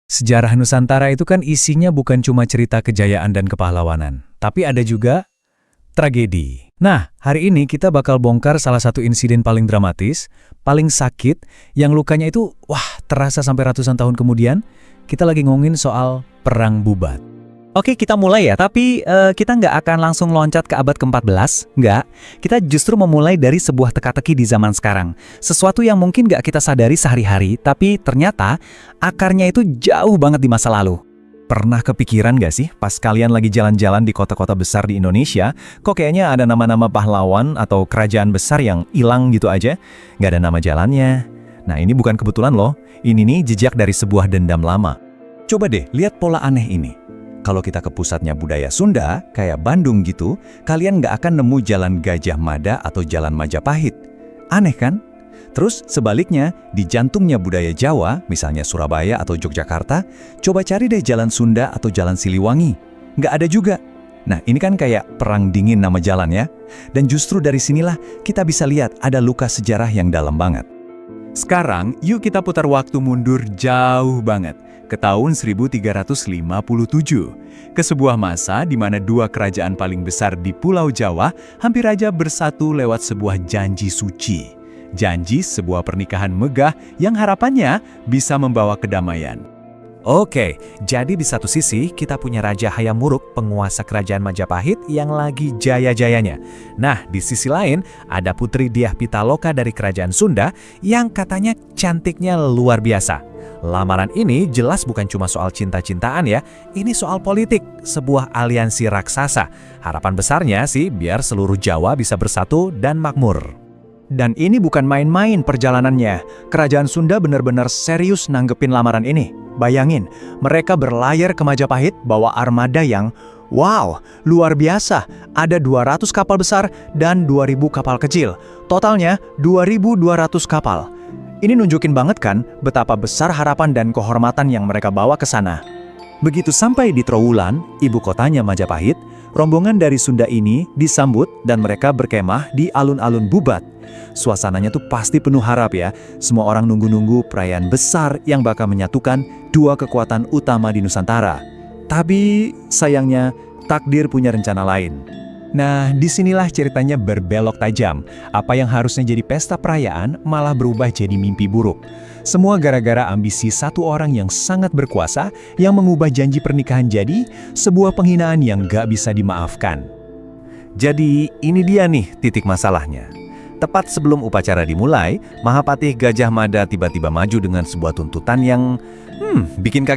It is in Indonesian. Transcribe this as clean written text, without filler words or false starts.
Sejarah Nusantara itu kan isinya bukan cuma cerita kejayaan dan kepahlawanan, tapi ada juga tragedi. Nah, hari ini kita bakal bongkar salah satu insiden paling dramatis, paling sakit, yang lukanya itu, terasa sampai ratusan tahun kemudian. Kita lagi ngomongin soal Perang Bubat. Oke, kita mulai ya, tapi kita nggak akan langsung loncat ke abad ke-14, nggak. Kita justru memulai dari sebuah teka-teki di zaman sekarang. Sesuatu yang mungkin nggak kita sadari sehari-hari, tapi ternyata akarnya itu jauh banget di masa lalu. Pernah kepikiran nggak sih pas kalian lagi jalan-jalan di kota-kota besar di Indonesia, kok kayaknya ada nama-nama pahlawan atau kerajaan besar yang hilang gitu aja? Nggak ada nama jalannya. Nah, ini bukan kebetulan loh, ini nih jejak dari sebuah dendam lama. Coba deh lihat pola aneh ini. Kalau kita ke pusatnya budaya Sunda, kayak Bandung gitu, kalian nggak akan nemu jalan Gajah Mada atau jalan Majapahit. Aneh kan? Terus sebaliknya, di jantungnya budaya Jawa, misalnya Surabaya atau Yogyakarta, coba cari deh jalan Sunda atau jalan Siliwangi. Nggak ada juga. Nah, ini kan kayak perang dingin nama jalan ya. Dan justru dari sinilah kita bisa lihat ada luka sejarah yang dalam banget. Sekarang, yuk kita putar waktu mundur jauh banget, ke tahun 1357, ke sebuah masa di mana dua kerajaan paling besar di Pulau Jawa hampir aja bersatu lewat sebuah janji suci. Janji sebuah pernikahan megah yang harapannya bisa membawa kedamaian. Oke, jadi di satu sisi kita punya Raja Hayam Wuruk, penguasa kerajaan Majapahit yang lagi jaya-jayanya. Nah, di sisi lain ada Putri Dyah Pitaloka dari kerajaan Sunda yang katanya cantiknya luar biasa. Lamaran ini jelas bukan cuma soal cinta-cintaan ya, ini soal politik, sebuah aliansi raksasa. Harapan besarnya sih biar seluruh Jawa bisa bersatu dan makmur. Dan ini bukan main-main perjalanannya. Kerajaan Sunda benar-benar serius nanggepin lamaran ini. Bayangin, mereka berlayar ke Majapahit bawa armada yang, luar biasa. Ada 200 kapal besar dan 2.000 kapal kecil. Totalnya 2.200 kapal. Ini nunjukin banget kan betapa besar harapan dan kehormatan yang mereka bawa ke sana. Begitu sampai di Trowulan, ibu kotanya Majapahit, rombongan dari Sunda ini disambut dan mereka berkemah di alun-alun Bubat. Suasananya tuh pasti penuh harap ya. Semua orang nunggu-nunggu perayaan besar yang bakal menyatukan dua kekuatan utama di Nusantara. Tapi sayangnya takdir punya rencana lain. Nah, disinilah ceritanya berbelok tajam. Apa yang harusnya jadi pesta perayaan malah berubah jadi mimpi buruk. Semua gara-gara ambisi satu orang yang sangat berkuasa yang mengubah janji pernikahan jadi sebuah penghinaan yang gak bisa dimaafkan. Jadi ini dia nih titik masalahnya. Tepat sebelum upacara dimulai, Mahapatih Gajah Mada tiba-tiba maju dengan sebuah tuntutan yang bikin kaget.